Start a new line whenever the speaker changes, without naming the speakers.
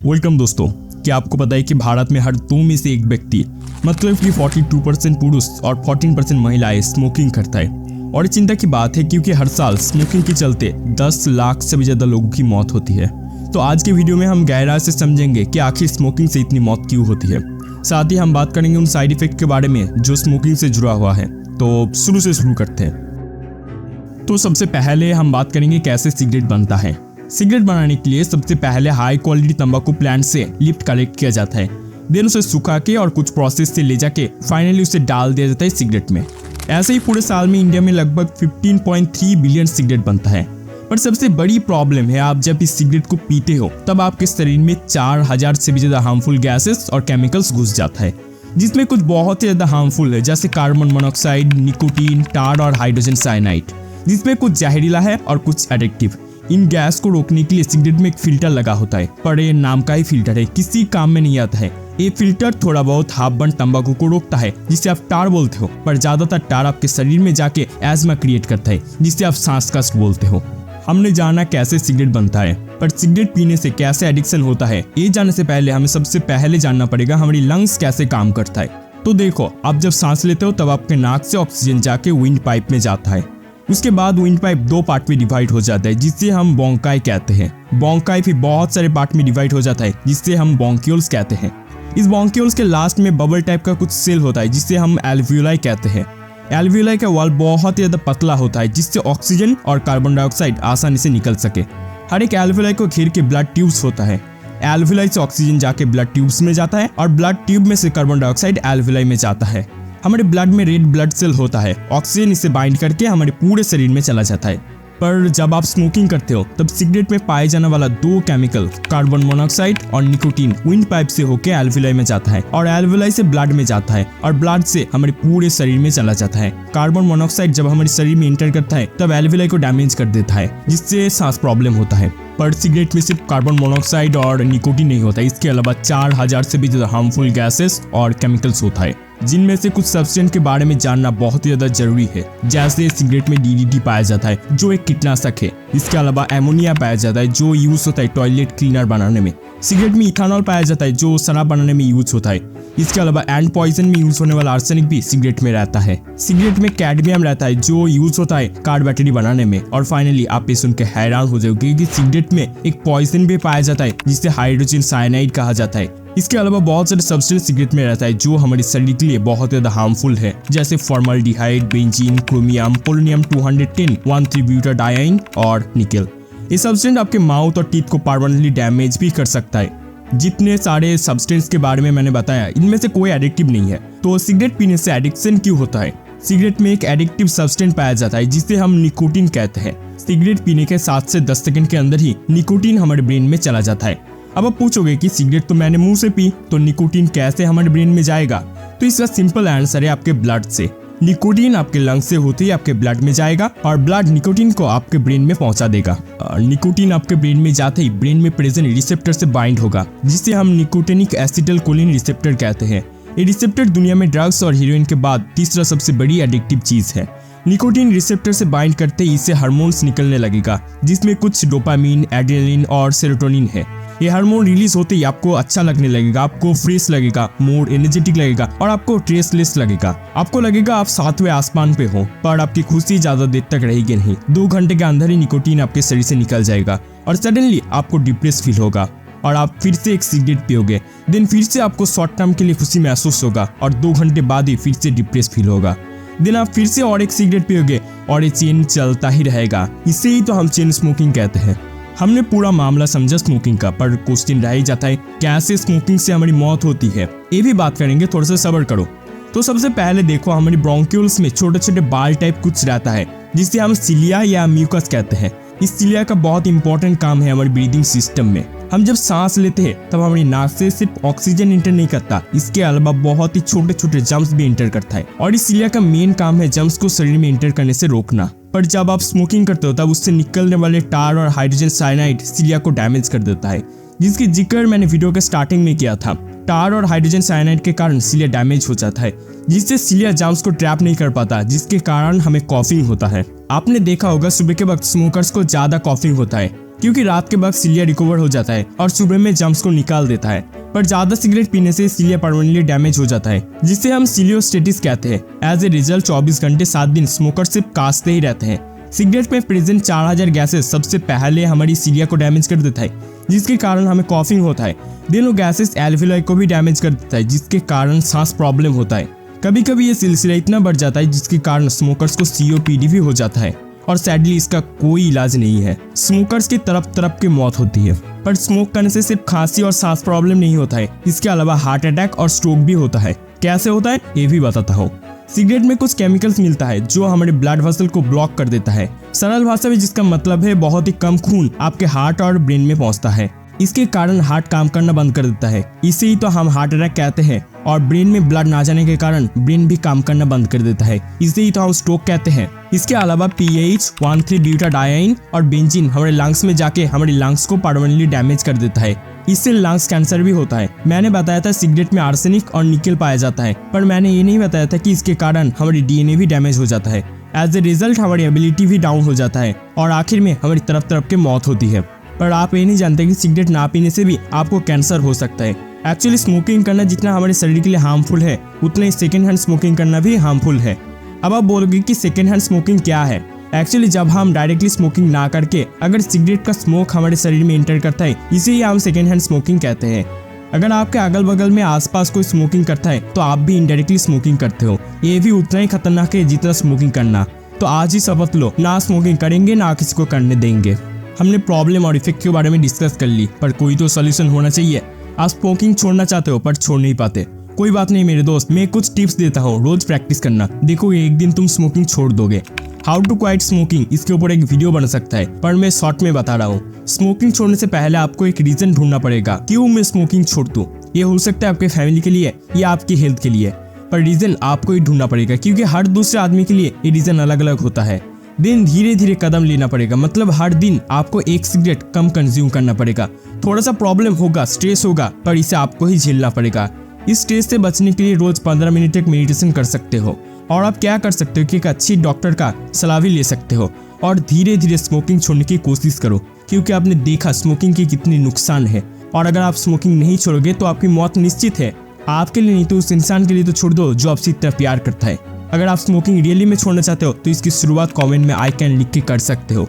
Welcome दोस्तों। क्या आपको पता है कि भारत में हर 2 में से एक व्यक्ति मतलब कि 42% पुरुष और 14% महिलाएं स्मोकिंग करता है। और चिंता की बात है क्योंकि हर साल स्मोकिंग के चलते 10 लाख से भी ज़्यादा लोगों की मौत होती है। तो आज के वीडियो में हम गहराई से समझेंगे कि आखिर स्मोकिंग से इतनी मौत क्यों होती है। साथ ही हम बात करेंगे उन साइड इफेक्ट के बारे में जो स्मोकिंग से जुड़ा हुआ है। तो शुरू करते हैं। तो सबसे पहले हम बात करेंगे कैसे सिगरेट बनता है। सिगरेट बनाने के लिए सबसे पहले हाई क्वालिटी तंबाकू प्लांट से लिफ्ट कलेक्ट किया जाता है, देन उसे सुखा के और कुछ प्रोसेस से ले जाके फाइनली उसे डाल दिया जाता है सिगरेट में। ऐसे ही पूरे साल में इंडिया में लगभग 15.3 बिलियन सिगरेट बनता है। पर सबसे बड़ी प्रॉब्लम है, आप जब इस सिगरेट को पीते हो तब आपके शरीर में 4000 से भी ज्यादा हार्मफुल गैसेस और केमिकल्स घुस जाता है, जिसमें कुछ बहुत ही ज्यादा हार्मफुल है जैसे कार्बन मोनोऑक्साइड, निकोटीन, टार और हाइड्रोजन साइनाइड, जिसमें कुछ जहरीला है और कुछ एडिक्टिव। इन गैस को रोकने के लिए सिगरेट में एक फिल्टर लगा होता है, पर ये नाम का ही फिल्टर है, किसी काम में नहीं आता है। ये फिल्टर थोड़ा बहुत हाफ बर्न तंबाकू को रोकता है जिसे आप टार बोलते हो, पर ज्यादातर टार आपके शरीर में जाके एस्मा क्रिएट करता है जिसे आप सांस कष्ट बोलते हो। हमने जाना कैसे सिगरेट बनता है, पर सिगरेट पीने से कैसे एडिक्शन होता है ये जानने से पहले हमें सबसे पहले जानना पड़ेगा हमारी लंग्स कैसे काम करता है। तो देखो, आप जब सांस लेते हो तब आपके नाक से ऑक्सीजन जाके विंड पाइप में जाता है। उसके बाद विंड पाइप 2 पार्ट में डिवाइड हो जाता है जिससे हम बोंकाई कहते हैं। बोंकाई फिर बहुत सारे पार्ट में डिवाइड हो जाता है जिससे हम बोंक्यूल्स कहते हैं। इस बोंक्यूल्स के लास्ट में बबल टाइप का कुछ सेल होता है जिससे हम एल्वियोलाई कहते हैं। एल्वियोलाई का वॉल बहुत ही ज्यादा पतला होता है जिससे ऑक्सीजन और कार्बन डाइऑक्साइड आसानी से निकल सके। हर एक एल्वियोलाई को घेर के ब्लड ट्यूब्स होता है। एल्वियोलाई से ऑक्सीजन जाके ब्लड ट्यूब्स में जाता है और ब्लड ट्यूब में से कार्बन डाइऑक्साइड एल्वियोलाई में जाता है। हमारे ब्लड में रेड ब्लड सेल होता है, ऑक्सीजन इसे बाइंड करके हमारे पूरे शरीर में चला जाता है। पर जब आप स्मोकिंग करते हो तब सिगरेट में पाए जाने वाला 2 केमिकल कार्बन मोनोऑक्साइड और निकोटीन विंड पाइप से होकर एल्वियोलाई में जाता है और एल्वियोलाई से ब्लड में जाता है और ब्लड से हमारे पूरे शरीर में चला जाता है। कार्बन मोनोऑक्साइड जब हमारे शरीर में इंटर करता है तब एल्वियोलाई को डैमेज कर देता है जिससे सांस प्रॉब्लम होता है। पर सिगरेट में सिर्फ कार्बन मोनोऑक्साइड और निकोटीन नहीं होता, इसके अलावा 4000 से भी ज्यादा हार्मफुल गैसेस और केमिकल्स होता है, जिनमें से कुछ सब्सटेंस के बारे में जानना बहुत ही ज्यादा जरूरी है। जैसे सिगरेट में डीडीटी पाया जाता है जो एक कीटनाशक है। इसके अलावा एमोनिया पाया जाता है जो यूज होता है टॉयलेट क्लीनर बनाने में। सिगरेट में इथेनॉल पाया जाता है जो शराब बनाने में यूज होता है। इसके अलावा एंड पॉइजन में यूज होने वाला आर्सेनिक भी सिगरेट में रहता है। सिगरेट में कैडमियम रहता है जो यूज होता है कार बैटरी बनाने में। और फाइनली आप ये सुन के हैरान हो जाओगे कि सिगरेट में एक पॉइजन भी पाया जाता है जिसे हाइड्रोजन साइनाइड कहा जाता है। इसके अलावा बहुत सारे सब्सटेंस सिगरेट में रहता है जो हमारे शरीर के लिए बहुत ज्यादा हार्मफुल है, जैसे फॉर्मल्डिहाइड, बेंजीन, क्रोमियम, पोलोनियम 210, 1,3-ब्यूटाडाइन और निकेल। ये सब्सटेंस आपके माउथ और टीथ को परमानेंटली डैमेज भी कर सकता है। जितने सारे सब्सटेंस के बारे में मैंने बताया इनमें से कोई एडिक्टिव नहीं है। तो सिगरेट पीने से एडिक्शन क्यों होता है? सिगरेट में एक एडिक्टिव सब्सटेंस पाया जाता है जिसे हम निकोटीन कहते हैं। सिगरेट पीने के 7 से 10 सेकंड के अंदर ही निकोटीन हमारे ब्रेन में चला जाता है। अब आप पूछोगे कि सिगरेट तो मैंने मुंह से पी, तो निकोटीन कैसे हमारे ब्रेन में जाएगा? तो इसका सिंपल आंसर है आपके ब्लड से। निकोटीन आपके लंग से होते ही आपके ब्लड में जाएगा और ब्लड निकोटीन को आपके ब्रेन में पहुंचा देगा। निकोटीन आपके ब्रेन में जाते ही ब्रेन में प्रेजेंट रिसेप्टर से बाइंड होगा जिसे हम निकोटिनिक एसिटिलकोलिन रिसेप्टर कहते हैं। ये रिसेप्टर दुनिया में ड्रग्स और हीरोइन के बाद तीसरा सबसे बड़ी एडिक्टिव चीज है। निकोटीन रिसेप्टर से बाइंड करते ही इससे हार्मोन्स निकलने लगेगा जिसमें कुछ डोपामीन, एड्रेनलिन और सेरोटोनिन है। ये हार्मोन रिलीज होते ही आपको अच्छा लगने लगेगा, आपको फ्रेश लगेगा, मोर एनर्जेटिक लगेगा और आपको स्ट्रेसलेस लगेगा। आपको लगेगा आप 7वें आसमान पे हो, पर आपकी खुशी ज्यादा देर तक रहेगी नहीं। 2 घंटे के अंदर ही निकोटीन आपके शरीर से निकल जाएगा और सडनली आपको डिप्रेस फील होगा और आप फिर से एक सिगरेट पियोगे। देन फिर से आपको शॉर्ट टर्म के लिए खुशी महसूस होगा और 2 घंटे बाद ही फिर से डिप्रेस फील होगा। देन आप फिर से और एक सिगरेट पियोगे और ये चेन चलता ही रहेगा। इसे ही तो हम चेन स्मोकिंग कहते हैं। हमने पूरा मामला समझा स्मोकिंग का, पर क्वेश्चन रह ही जाता है कैसे स्मोकिंग से हमारी मौत होती है। ये भी बात करेंगे, थोड़ा सा सब्र करो। तो सबसे पहले देखो, हमारी ब्रोंक्यूल्स में छोटे छोटे बाल टाइप कुछ रहता है जिसे हम सिलिया या म्यूकस कहते हैं। इस सिलिया का बहुत इंपॉर्टेंट काम है हमारी ब्रीदिंग सिस्टम में। हम जब सांस लेते हैं तब हमारी नाक से सिर्फ ऑक्सीजन इंटर नहीं करता, इसके अलावा बहुत ही छोटे छोटे जम्स भी इंटर करता है। और इस सिलिया का मेन काम है जम्स को शरीर में इंटर करने से रोकना। पर जब आप स्मोकिंग करते हो तब उससे निकलने वाले टार और हाइड्रोजन साइनाइड सिलिया को डैमेज कर देता है, जिसकी जिक्र मैंने वीडियो के स्टार्टिंग में किया था। टार और हाइड्रोजन साइनाइड के कारण सिलिया डैमेज हो जाता है जिससे सिलिया जम्स को ट्रैप नहीं कर पाता, जिसके कारण हमें कॉफिंग होता है। आपने देखा होगा सुबह के वक्त स्मोकर्स को ज्यादा कॉफिंग होता है। क्योंकि रात के वक्त सिलिया रिकवर हो जाता है और सुबह में जम्स को निकाल देता है। पर ज्यादा सिगरेट पीने से सिलिया परमानेंटली डैमेज हो जाता है, जिसे हम सिलियोस्टेटिस कहते हैं। एज ए रिजल्ट 24 घंटे 7 दिन स्मोकर सिर्फ कासते ही रहते हैं। सिगरेट में प्रेजेंट 4000 गैसेस सबसे पहले हमारी सिलिया को डैमेज कर देता है, जिसके कारण हमें कॉफिंग होता है। दोनों गैसेस एल्वियोलाई को भी डैमेज कर देता है, जिसके कारण सांस प्रॉब्लम होता है। कभी कभी ये सिलसिला इतना बढ़ जाता है जिसके कारण स्मोकर्स को COPD भी हो जाता है और सैडली इसका कोई इलाज नहीं है। स्मोकर्स की तरफ की मौत होती है। पर स्मोक करने से सिर्फ खांसी और सांस प्रॉब्लम नहीं होता है, इसके अलावा हार्ट अटैक और स्ट्रोक भी होता है। कैसे होता है ये भी बताता हूँ। सिगरेट में कुछ केमिकल्स मिलता है जो हमारे ब्लड वेसल को ब्लॉक कर देता है। सरल भाषा में जिसका मतलब है बहुत ही कम खून आपके हार्ट और ब्रेन में पहुंचता है। इसके कारण हार्ट काम करना बंद कर देता है, इसे ही तो हम हार्ट अटैक कहते हैं। और ब्रेन में ब्लड ना जाने के कारण ब्रेन भी काम करना बंद कर देता है, इसे ही तो हम स्ट्रोक कहते हैं। इसके अलावा PH 13-ब्यूटाडाइन और बेंजीन हमारे लंग्स में जाके हमारे लंग्स को परमानेंटली डैमेज कर देता है। इससे लंग्स कैंसर भी होता है। मैंने बताया था सिगरेट में आर्सेनिक और निकेल पाया जाता है, पर मैंने ये नहीं बताया था कि इसके कारण हमारी DNA भी डैमेज हो जाता है। एज ए रिजल्ट हमारी एबिलिटी भी डाउन हो जाता है और आखिर में हमारी तरफ की मौत होती है। पर आप ये नहीं जानते कि सिगरेट ना पीने से भी आपको कैंसर हो सकता है। एक्चुअली स्मोकिंग करना जितना हमारे शरीर के लिए हार्मफुल है, उतना ही सेकेंड हैंड स्मोकिंग करना भी हार्मफुल है। अब आप बोलोगे कि सेकेंड हैंड स्मोकिंग क्या है। एक्चुअली जब हम डायरेक्टली स्मोकिंग ना करके अगर सिगरेट का स्मोक हमारे शरीर में एंटर करता है, इसे ही हम सेकेंड हैंड स्मोकिंग कहते हैं। अगर आपके अगल बगल में आसपास कोई स्मोकिंग करता है तो आप भी इनडायरेक्टली स्मोकिंग करते हो। ये भी उतना ही खतरनाक है जितना स्मोकिंग करना। तो आज ही शपथ लो, ना स्मोकिंग करेंगे ना किसी को करने देंगे। हमने प्रॉब्लम और इफेक्ट के बारे में डिस्कस कर ली, पर कोई तो सोल्यूशन होना चाहिए। आप स्मोकिंग छोड़ना चाहते हो पर छोड़ नहीं पाते। कोई बात नहीं मेरे दोस्त, मैं कुछ टिप्स देता हूँ, रोज प्रैक्टिस करना। देखो एक दिन तुम स्मोकिंग छोड़ दोगे। हाउ टू क्वाइट स्मोकिंग, इसके ऊपर एक वीडियो बन सकता है, पर मैं शॉर्ट में बता रहा हूँ। स्मोकिंग छोड़ने से पहले आपको एक रीजन ढूंढना पड़ेगा क्यों मैं स्मोकिंग छोड़ दूं। ये हो सकता है आपके फैमिली के लिए या आपकी हेल्थ के लिए, पर रीजन आपको ही ढूंढना पड़ेगा, क्योंकि हर दूसरे आदमी के लिए ये रीजन अलग अलग होता है। दिन धीरे धीरे कदम लेना पड़ेगा, मतलब हर दिन आपको एक सिगरेट कम कंज्यूम करना पड़ेगा। थोड़ा सा प्रॉब्लम होगा, स्ट्रेस होगा, पर इसे आपको ही झेलना पड़ेगा। इस स्ट्रेस से बचने के लिए रोज 15 मिनट तक मेडिटेशन कर सकते हो। और आप क्या कर सकते हो कि एक अच्छी डॉक्टर का सलाह भी ले सकते हो और धीरे धीरे स्मोकिंग छोड़ने की कोशिश करो, क्योंकि आपने देखा स्मोकिंग के कितने नुकसान है। और अगर आप स्मोकिंग नहीं छोड़ोगे तो आपकी मौत निश्चित है। आपके लिए नहीं तो उस इंसान के लिए तो छोड़ दो जो आपसे इतना प्यार करता है। अगर आप स्मोकिंग रियली में छोड़ना चाहते हो तो इसकी शुरुआत कमेंट में आई कैन लिख के कर सकते हो।